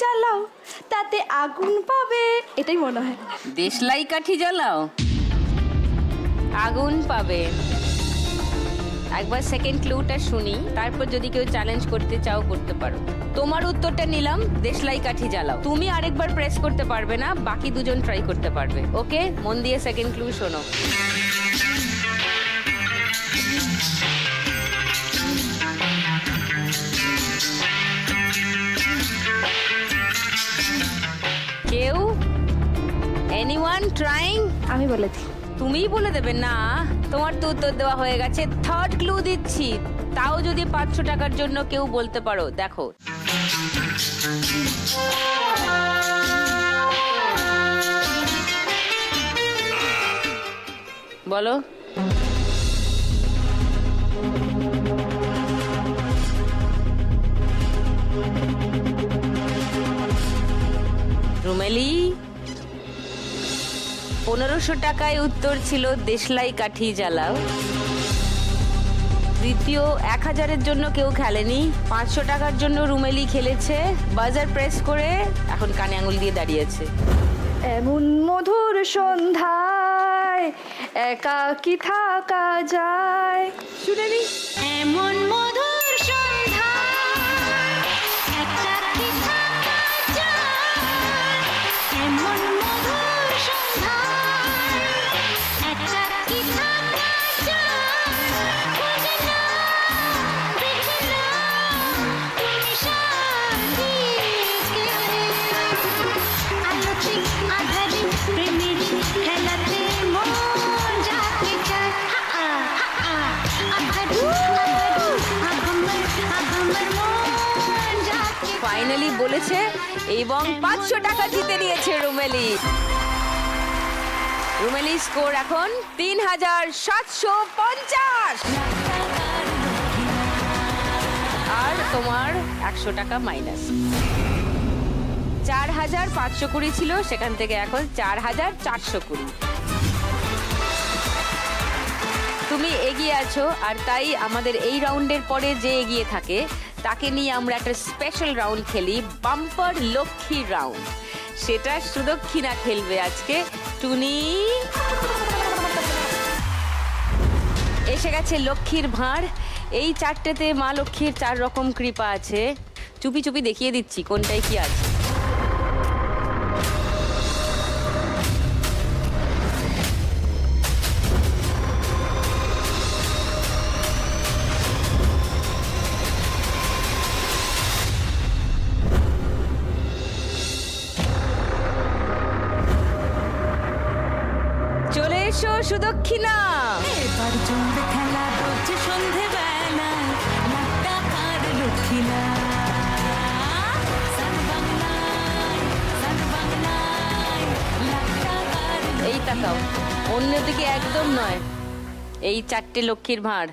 জ্বালাও তাতে আগুন পাবে, এটাই মনে হয়। দেশলাই কাঠি জ্বালাও আগুন পাবে। একবার সেকেন্ড ক্লুটা শুনি, তারপর যদি কেউ চ্যালেঞ্জ করতে চাও করতে পারো। তোমার উত্তরটা নিলাম দেশলাই কাঠি জ্বালাও। তুমি আরেকবার প্রেস করতে পারবে না, বাকি দুজন ট্রাই করতে পারবে। ওকে, মন দিয়ে সেকেন্ড ক্লু শোনো। কেউ? Anyone trying? আমি বলেছি। তুমিই বলে দেবে না? তোমার তো উত্তর দেওয়া হয়ে গেছে। থার্ড ক্লু দিচ্ছি, তাও যদি 500 টাকার জন্য কেউ বলতে পারো। দেখো, বলো। রুমেলি, 1500 টাকায় উত্তর ছিল দেশলাই কাঠি জ্বালাও। দ্বিতীয় 1000-এর জন্য কেউ খেলেনি, 500 টাকার জন্য রুমেলি খেলেছে। বাজার প্রেস করে এখন কানে আঙুল দিয়ে দাঁড়িয়েছে। এমন মধুর সন্ধ্যায় একাকী থাকা যায়। শুনে নি। এমন মধুর সন্ধ্যায় একাকী থাকা যায়, এমন মধুর সন্ধ্যায় একাকী থাকা যায়। বুঝি না, দেখি না, তুমি সাথী কে। আলোতে আধারে প্রেমের খেলাতে মন যাকে চায়। ফাইনালি বলেছে এবং 500 টাকা জিতে নিয়েছে রুমেলি। রুমেলি স্কোর এখন 3750। আর তোমার 100 টাকা মাইনাস। 4520 ছিল, সেখান থেকে এখন 4420। তুমি এগিয়ে আছো, আর তাই আমাদের এই রাউন্ডের পরে যে এগিয়ে থাকে তাকে নিয়ে আমরা একটা স্পেশাল রাউন্ড খেলি, বাম্পার লক্ষ্মী রাউন্ড। সেটা সুদক্ষিণা খেলবে আজকে। টুনি, এসে গেছে লক্ষ্মীর ভাঁড়। এই চারটেতে মা লক্ষ্মীর 4 রকম কৃপা আছে। চুপি চুপি দেখিয়ে দিচ্ছি কোনটায় কি আছে। চলে এসো সুদক্ষিণা। এবার জমবে খেলা রোজ সন্ধে বেলায়, লাখ টাকার লক্ষ্মীনা। এই তাকাও, অন্যদিকে একদম নয়। এই 4টে লক্ষ্মীর ভাঁড়,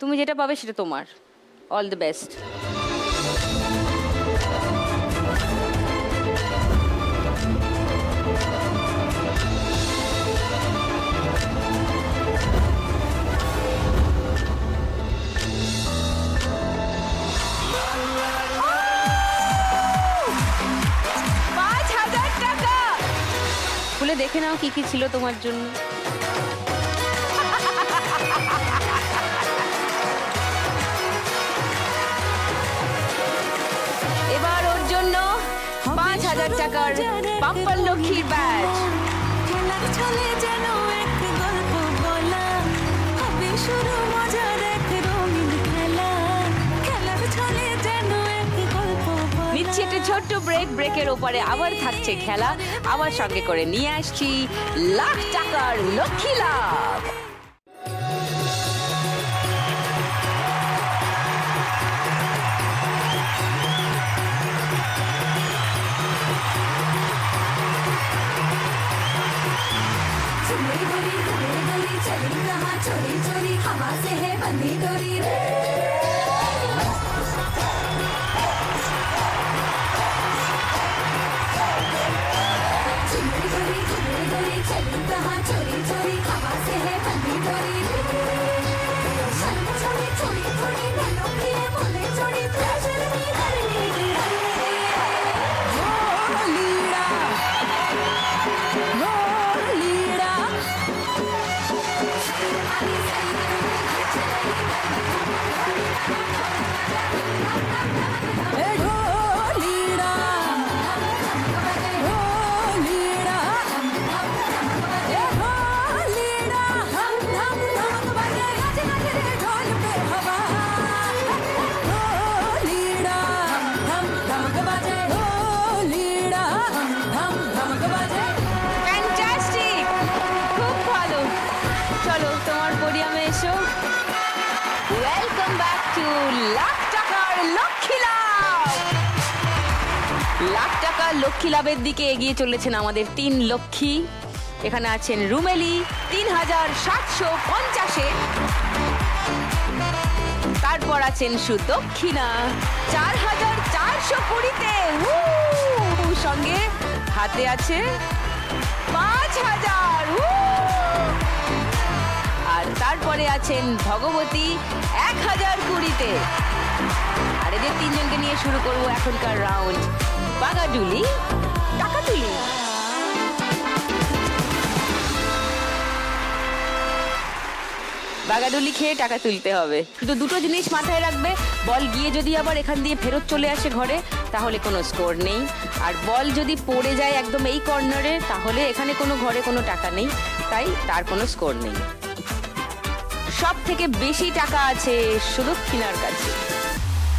তুমি যেটা পাবে সেটা তোমার। All the best. খুলে দেখে নাও কি কি ছিল তোমার জন্য। এবার ওর জন্য 5000 টাকার বাম্পার লক্ষ্মীর ব্যাজ। খেলার ছলে যেন এক গল্প বলা, হবে শুরু মজার এক রঙিন খেলা। খেলার ছলে যেন এক গল্প বলা। নিচ্ছি একটা ছোট্ট ব্রেক। ব্রেকের ওপারে আবার থাকছে খেলা। আবার সঙ্গে করে নিয়ে আসছি লাখ টাকার লক্ষ্মী লাভ। चली कहाँ चोरी चोरी, हवा से है बंधी डोरी रे। चली कहाँ चोरी चोरी, हवा से है बंधी डोरी रे। छोड़ी छोड़ी छोड़ी नैनों की है बोले छोड़ी, प्रेशर में करनी रे। লক্ষ্মী লাভের দিকে এগিয়ে চলেছেন আমাদের 3 লক্ষ্মী। এখানে আছেন রুমেলি 3750-এ, তারপর আছেন সুদক্ষিণা 4420-তে, সঙ্গে হাতে আছে 5000, আর তারপরে আছেন ভগবতী 1020-তে। আর এদের 3 জনকে নিয়ে শুরু করবো এখনকার রাউন্ড বাগাডুলি টাকাতুলি। বাগাডুলি খেয়ে টাকা তুলতে হবে। শুধু দুটো জিনিস মাথায় রাখবে, বল গিয়ে যদি আবার এখান দিয়ে ফেরত চলে আসে ঘরে, তাহলে কোনো স্কোর নেই। আর বল যদি পড়ে যায় একদম এই কর্নারে, তাহলে এখানে কোনো ঘরে কোনো টাকা নেই, তাই তার কোনো স্কোর নেই। সব থেকে বেশি টাকা আছে সুদক্ষিণার কাছে।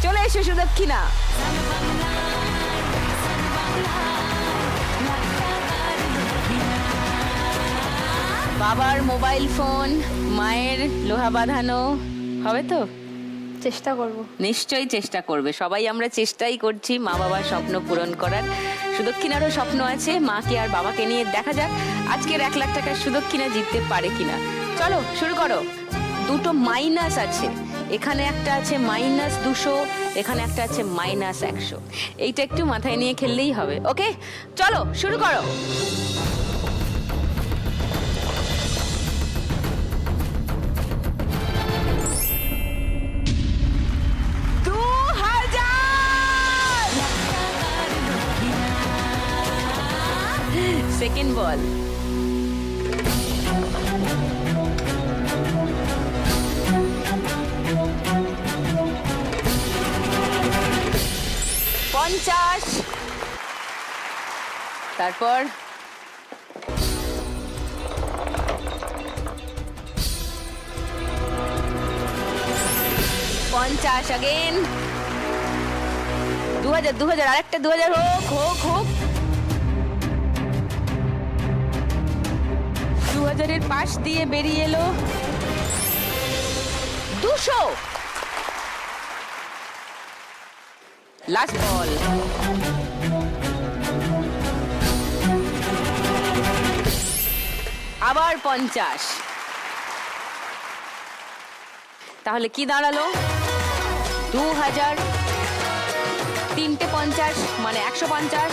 চলে এসো সুদক্ষিণা। বাবার মোবাইল ফোন, মায়ের লোহা বাঁধানো, হবে তো? চেষ্টা করব। নিশ্চয়ই চেষ্টা করবে, সবাই আমরা চেষ্টাই করছি মা বাবার স্বপ্ন পূরণ করার। সুদক্ষিণারও স্বপ্ন আছে, মাকে আর বাবাকে নিয়ে। দেখা যাক আজকের 1 লাখ টাকা সুদক্ষিণা জিততে পারে কিনা। চলো শুরু করো। দুটো মাইনাস আছে, এখানে একটা আছে -200, এখানে একটা আছে -100। এইটা একটু মাথায় নিয়ে খেললেই হবে। ওকে, চলো শুরু করো। সেকেন্ড বল, $50, তারপর $50 अगेन, 2000 আরেকটা 2000 হোক 2000-এর পাশ দিয়ে বেরিয়ে এলো 200। লাস্ট বল, আবার 50। তাহলে কি দাঁড়ালো? 2000, 3টে 50 মানে 150,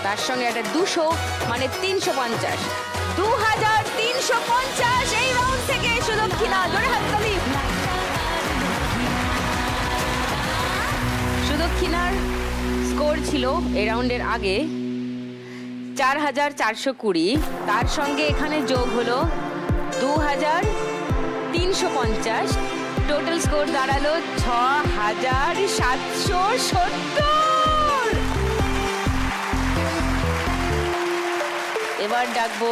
তার সঙ্গে একটা 200 মানে 350। 2350 এই রাউন্ড থেকে সুদক্ষিণা। জোরে হাততালি। সুদক্ষিণার স্কোর ছিল এই রাউন্ডের আগে 4420, তার সঙ্গে এখানে যোগ হলো 2350, টোটাল স্কোর দাঁড়ালো 6770। এবার ডাকবো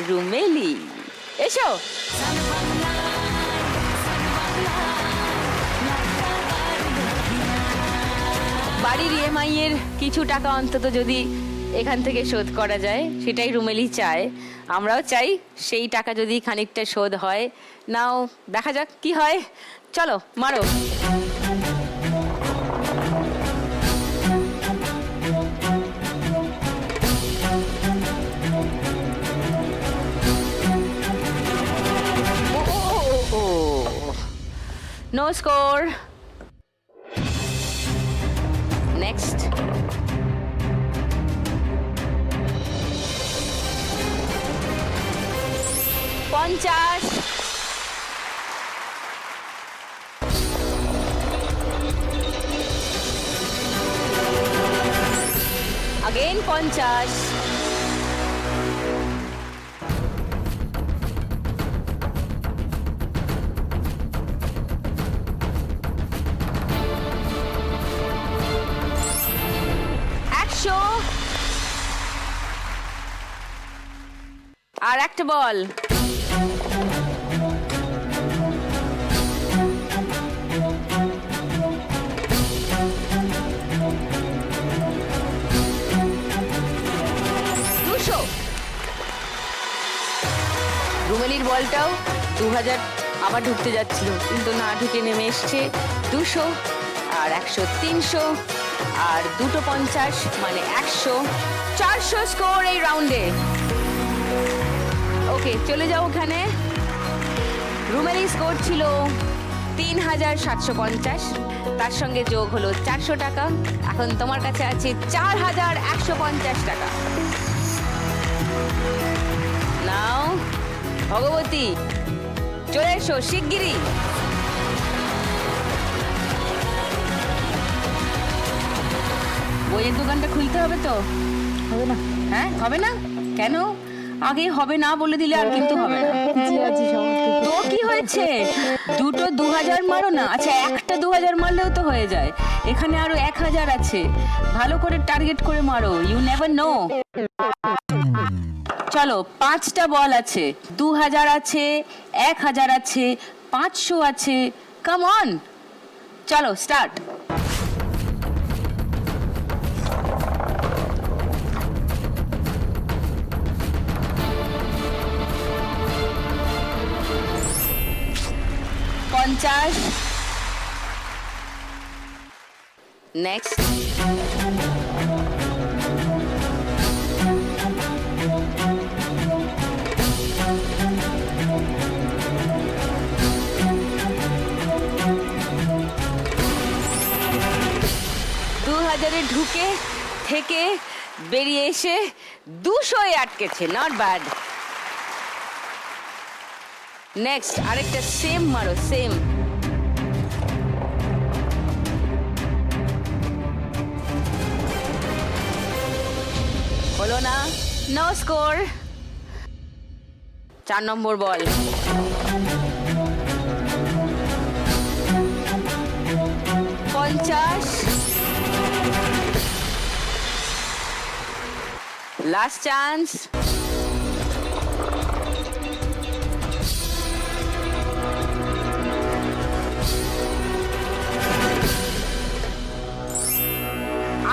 রুমেলি, এসো। বাড়ির ইএমআই এর কিছু টাকা অন্তত যদি এখান থেকে শোধ করা যায়, সেটাই রুমেলি চায়। আমরাও চাই সেই টাকা যদি খানিকটা শোধ হয়। নাও দেখা যাক কি হয়। চলো মারো। No score. Next. $50. Again $50. আর একটা বল, রুমেলির বলটাও 2000 আবার ঢুকতে যাচ্ছিল, কিন্তু না ঢুকে নেমে এসছে 200 আর 100, 300। আর 250 মানে 100, 400 স্কোর এই রাউন্ডে। ওকে, চলে যাও ওখানে। রুমের স্কোর ছিল 3750, তার সঙ্গে যোগ হলো 400 টাকা। এখন তোমার কাছে আছে 4150 টাকা। নাও ভগবতী, চলে এসো শিগগিরই। বইয়ের দোকানটা খুলতে হবে তো? হবে না? হ্যাঁ, হবে না কেন? আগে হবে না বলে দিলে আর কিন্তু হবে না। তো কি হয়েছে, দুটো 2000 মারো না। আচ্ছা, একটা 2000 মারলেও তো হয়ে যায়। এখানে আরো 1000 আছে, ভালো করে টার্গেট করে মারো, ইউ নেভার নো। চলো, 5টা বল আছে, 2000 আছে, 1000 আছে, 500 আছে। কাম অন, চলো স্টার্ট। নেক্সট, ঢুকে থেকে বেরিয়ে এসে 200-এ আটকেছে, নট ব্যাড। নেক্সট, আরেকটা সেম মারো, সেম। হলো না, no score. 4 number ball. Last chance.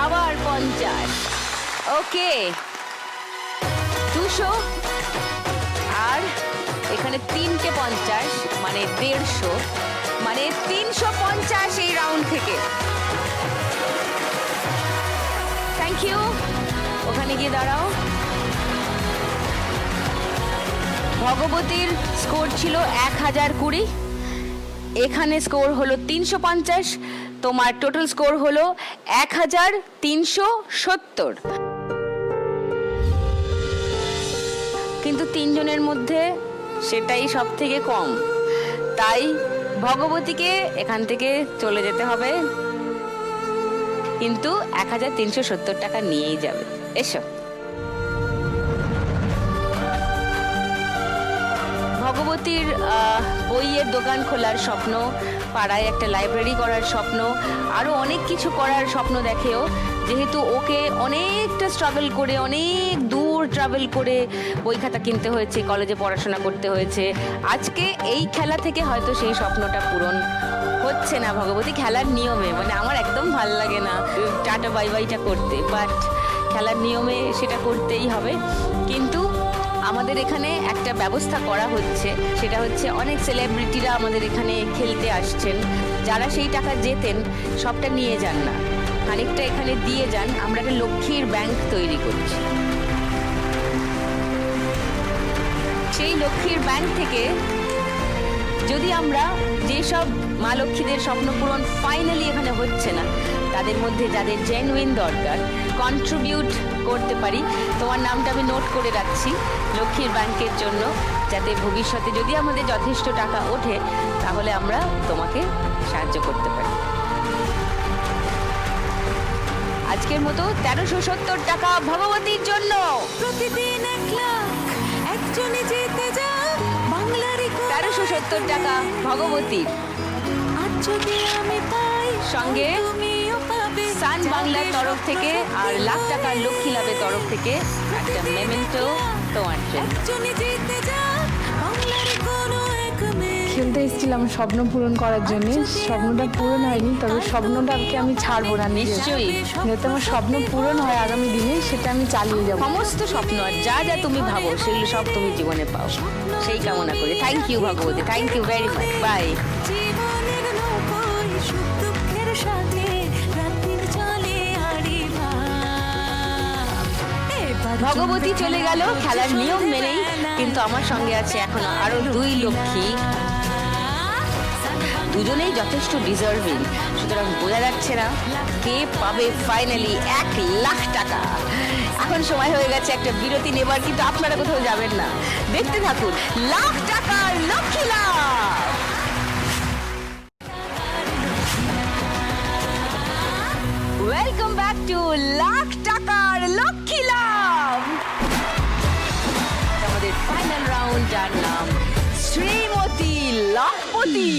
আবার 50। ওকে, 200 আর এখানে 3টে 50 মানে 150, মানে 350 এই রাউন্ড থেকে। Thank you. ওখানে গিয়ে দাঁড়াও। ভগবতীর স্কোর ছিল 1020, এখানে স্কোর হলো 350, তোমার টোটাল স্কোর হলো 1370। কিন্তু 3 জনের মধ্যে সেটাই সব থেকে কম, তাই ভগবতীকে এখান থেকে চলে যেতে হবে, কিন্তু 1370 টাকা নিয়েই যাবে। এসো। ভগবতীর বইয়ের দোকান খোলার স্বপ্ন, পাড়ায় একটা লাইব্রেরি করার স্বপ্ন, আরো অনেক কিছু করার স্বপ্ন দেখেও, যেহেতু ওকে অনেকটা স্ট্রাগল করে, অনেক দূর ট্রাভেল করে বই খাতা কিনতে হয়েছে, কলেজে পড়াশোনা করতে হয়েছে। আজকে এই খেলা থেকে হয়তো সেই স্বপ্নটা পূরণ হচ্ছে না ভগবতী, খেলার নিয়মে। মানে আমার একদম ভাল লাগে না টাটা বাই বাইটা করতে, বাট খেলার নিয়মে সেটা করতেই হবে। কিন্তু আমাদের এখানে একটা ব্যবস্থা করা হচ্ছে, সেটা হচ্ছে অনেক সেলিব্রিটিরা আমাদের এখানে খেলতে আসছেন, যারা সেই টাকা জেতেন সবটা নিয়ে যান না, খানিকটা এখানে দিয়ে যান। আমরা একটা লক্ষ্মীর ব্যাংক তৈরি করছি, সেই লক্ষ্মীর ব্যাংক থেকে যদি আমরা যেসব মা লক্ষ্মীদের স্বপ্ন পূরণ ফাইনালি এখানে হচ্ছে না, তাদের মধ্যে যাদের জেনুইন দরকার, কন্ট্রিবিউট করতে পারি। তোমার নামটা আমি নোট করে রাখছি লক্ষ্মীর ব্যাংকের জন্য, যাতে ভবিষ্যতে যদি আমাদের যথেষ্ট টাকা ওঠে তাহলে আমরা তোমাকে সাহায্য করতে পারি। আজকের মতো 1370 টাকা ভগবতীর জন্য। প্রতিদিন 1 লাখ একজনই জিতে যায় বাংলারই 1370 টাকা ভগবতীর। আজ যদি আমি পাই সঙ্গে তুমিও পাবে সান বাংলার তরফ থেকে আর লাখ টাকার লক্ষ্মী লাভের তরফ থেকে একটা মেমেন্টো তোমার জন্য। একজনই জিতে যায় বাংলারই কোনো এক মেয়ে। খেলতে এসেছিলাম স্বপ্ন পূরণ করার জন্য, স্বপ্নটা পূরণ হয়নি, তবে স্বপ্নটাকে আমি ছাড়বো না। নিশ্চয়ই যাতে আমার স্বপ্ন পূরণ হয় আগামী দিনে, সেটা আমি চালিয়ে যাবো। সমস্ত স্বপ্ন আর যা যা তুমি ভাবো সেগুলো সব তুমি জীবনে পাও, সেই কামনা করি। Thank you Bhagavati, thank you very much, bye. জীবনের নৌকোয় সুখ দুঃখের সাথে রাত দিন চলে ভগবতী চলে গেল খেলার নিয়ম মেনেই, কিন্তু আমার সঙ্গে আছে এখনো আরো 2 লক্ষ্মী। দুজনেই যথেষ্ট ডিজার্ভিং, সুতরাং বোঝা যাচ্ছে না কে পাবে ফাইনালি 1 লাখ টাকা। এখন সময় হয়ে গেছে একটা বিরতি নেবার, কিন্তু আপনারা কোথাও যাবেন না, দেখতে থাকুন লাখ টাকার লক্ষ্মী লাভ। ওয়েলকাম ব্যাক টু লাখ টাকার লক্ষ্মী লাভ। আমাদের ফাইনাল রাউন্ড, যার নাম শ্রীমতী লাখপতি।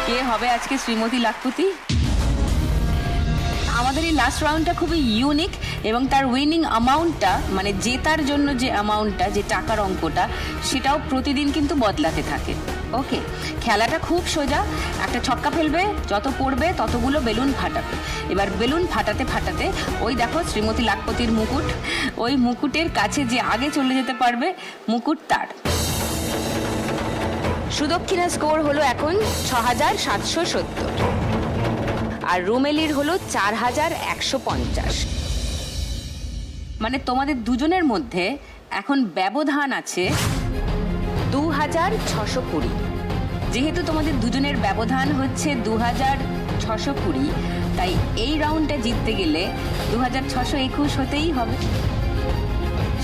কে হবে আজকে শ্রীমতী লাখপতি? আমাদের এই লাস্ট রাউন্ডটা খুবই ইউনিক, এবং তার উইনিং অ্যামাউন্টটা, মানে জেতার জন্য যে অ্যামাউন্টটা, যে টাকার অঙ্কটা, সেটাও প্রতিদিন কিন্তু বদলাতে থাকে। ওকে, খেলাটা খুব সোজা। একটা ছক্কা ফেলবে, যত পড়বে ততগুলো বেলুন ফাটাবে। এবার বেলুন ফাটাতে ফাটাতে ওই দেখো শ্রীমতী লাখপতির মুকুট, ওই মুকুটের কাছে যে আগে চলে যেতে পারবে, মুকুট তার। সুদক্ষিণা স্কোর হলো এখন 6770, আর রুমেলির হলো 4150। মানে তোমাদের দুজনের মধ্যে এখন ব্যবধান আছে 2620। যেহেতু তোমাদের দুজনের ব্যবধান হচ্ছে 2620, তাই এই রাউন্ডটা জিততে গেলে 2621 হতেই হবে।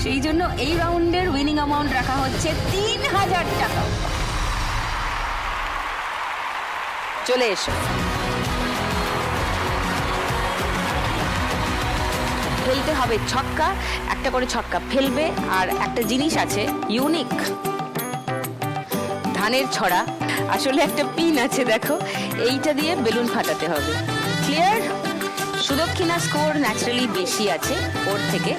সেই জন্য এই রাউন্ডের উইনিং অ্যামাউন্ট রাখা হচ্ছে 3000 টাকা। চলে এসো। ফেলতে হবে ছক্কা, একটা করে ছক্কা ফেলবে। আর একটা জিনিস আছে ইউনিক, ধানের ছড়া, আসলে একটা পিন আছে দেখো, এইটা দিয়ে বেলুন ফাটাতে হবে। ক্লিয়ার? সুদক্ষিণা স্কোর ন্যাচারালি বেশি আছে ওর থেকে,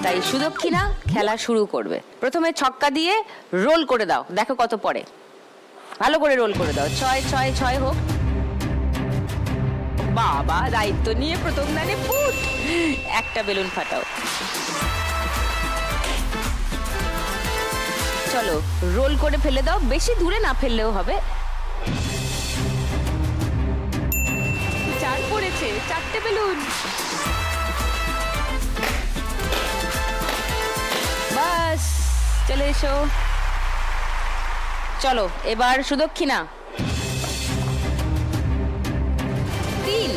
তাই সুদক্ষিণা খেলা শুরু করবে। প্রথমে ছক্কা দিয়ে রোল করে দাও, দেখো কত পড়ে। ভালো করে রোল করে দাও, 6-6-6 হোক। বাবা, দায়িত্ব নিয়ে প্রথম দানে ফুট। একটা বেলুন ফাটাও। চলো রোল করে ফেলে দাও, বেশি দূরে না ফেললেও হবে। 4 পড়েছে, 4টে বেলুন। বাস, চলে এসো। চলো এবার সুদক্ষিণা। 3।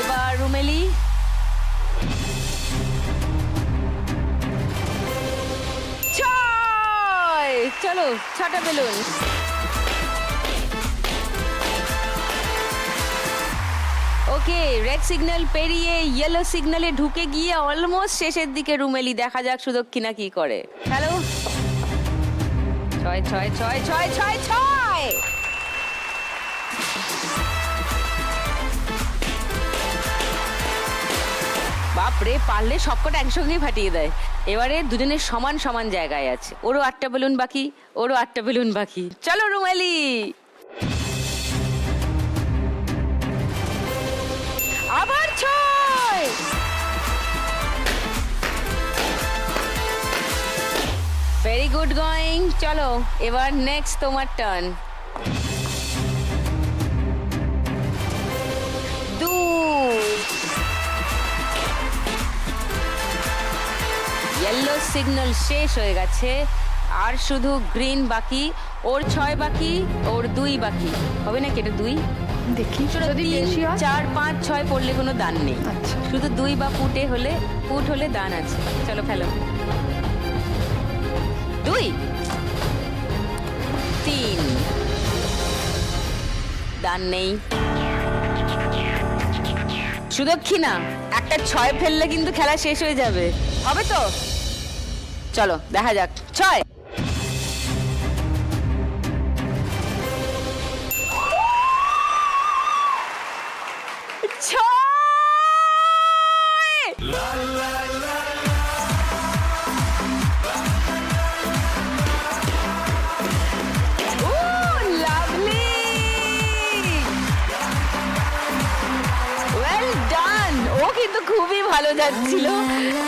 এবার রুমেলি। 6। চলো 6টা বেলুন। ওকে, রেড সিগন্যাল পেরিয়ে ইয়েলো সিগন্যালে ঢুকে গিয়ে অলমোস্ট শেষের দিকে রুমেলি। দেখা যাক সুদক্ষিণা কি করে। হ্যালো, 6-6-6-6-6-6। বাপরে, পারলে সবকটা একসঙ্গেই ফাটিয়ে দেয়। এবারে দুজনের সমান সমান জায়গায় আছে। ওরও 8টা বেলুন বাকি, ওরও 8টা বেলুন বাকি। চলো রুমেলি। আবার 6। Very good going. চলো এবার নেক্সট তোমার টার্ন। 2। ইয়েলো সিগন্যাল শেষ হয়ে গেছে, আর শুধু গ্রিন বাকি। ওর 6 বাকি, ওর 2 বাকি। হবে নাকি এটা 2? দেখি যদি 3, বেশি হয়। 4, 5, 6 পড়লে কোনো দান নেই। আচ্ছা। শুধু 2 বা ফুট হলে দান আছে। চলো ফেলো। 2, 3, দান নেই। সুদক্ষিণা, একটা 6 ফেললে কিন্তু খেলা শেষ হয়ে যাবে। হবে তো? চলো দেখা যাক। 6। খুবই ভালো যাচ্ছিল,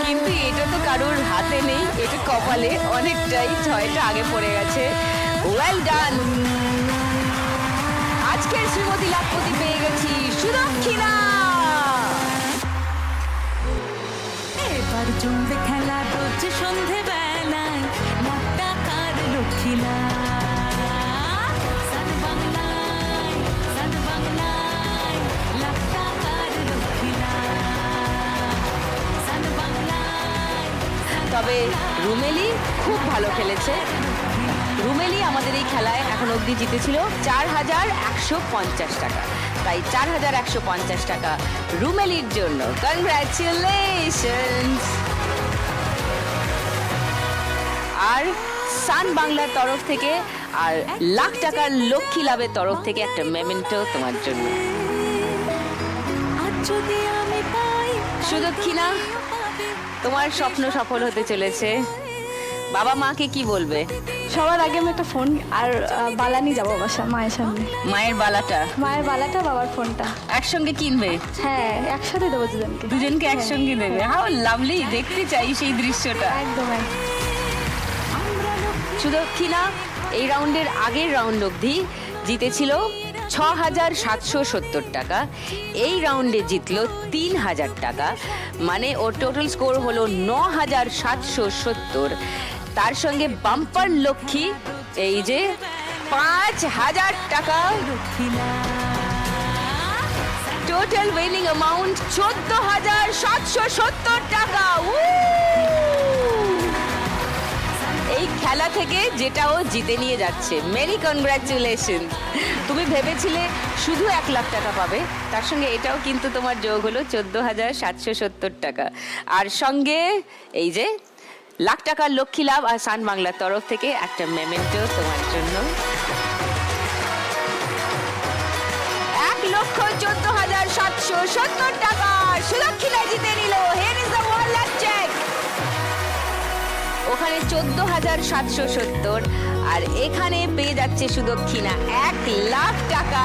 কিন্তু এটা তো কারোর হাতে নেই, এটা কপালে অনেকটাই 6টা আগে পড়ে গেছে। Well done. আজকের শ্রীমতী লাখপতি পেয়ে গেছি সুদক্ষিণা। এবার জমবে খেলা রোজ সন্ধে বেলায় লাখ টাকার লক্ষ্মী লাভ। সান বাংলায় লাখ টাকার লক্ষ্মী লাভ। সান বাংলায় তবে রুমেলি খুব ভালো খেলেছে। রুমেলি আমাদের এই খেলায় এখন অবধি জিতেছিল 4,150 টাকা। তাই 4,150 টাকা রুমেলির জন্য। কনগ্রাচুলেশনস। আর সান বাংলার তরফ থেকে আর লাখ টাকার লক্ষ্মী লাভের তরফ থেকে একটা মেমেন্টো তোমার জন্য। আজ যদি আমি পাই সুদক্ষিণা, তোমার স্বপ্ন সফল হতে চলেছে। বাবা মাকে কি বলবে? সবার আগে আমি একটা ফোন আর বালা নিয়ে যাবো বাসা মায়ের সামনে। মায়ের বালাটা মায়ের বালাটা, বাবার ফোনটা। একসঙ্গে কিনবে? হ্যাঁ, একসাথে দেবো দুজনকে। দুজনকে একসঙ্গে দেবে? হাউ লাভলি, দেখতে চাই সেই দৃশ্যটা। একদম সুদক্ষিণা এই রাউন্ডের আগের রাউন্ড অবধি জিতেছিল 6,770 টাকা। এই রাউন্ডে জিতলো 3,000 টাকা, মানে ওর টোটাল স্কোর হলো 9,770। তার সঙ্গে বাম্পার লক্ষ্মী এই যে 5,000 টাকা। টোটাল উইনিং অ্যামাউন্ট 14,770 টাকা। এই খেলা থেকে যেটা ও জিতে নিয়ে যাচ্ছে। মেরি কনগ্রাচুলেশন। তুমি ভেবেছিলে শুধু 1 লাখ টাকা পাবে, তার সঙ্গে এটাও কিন্তু তোমার যোগ হলো 14,770 টাকা। আর সঙ্গে এই যে লাখ টাকার লক্ষ্মী লাভ আর সান বাংলার তরফ থেকে একটা মেমেন্টো তোমার জন্য। 1,14,770 টাকা সুদক্ষিণা জিতে নিল। Here is the wallet check. ওখানে 14,770 আর এখানে পেয়ে যাচ্ছে সুদক্ষিণা 1 লাখ টাকা।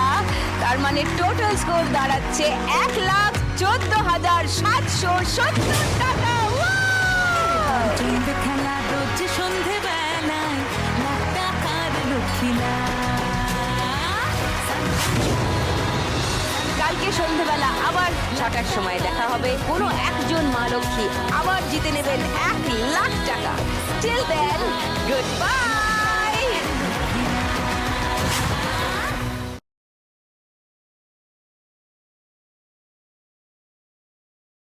তার মানে টোটাল স্কোর দাঁড়াচ্ছে 1,14,770 টাকা। জমবে খেলা রোজ সন্ধে বেলায় লাখ টাকার লক্ষ্মী কালকে সন্ধ্যেবেলা আবার 6টার সময় দেখা হবে। কোনো একজন মা লক্ষ্মী আবার জিতে নেবেন 1 লাখ টাকা।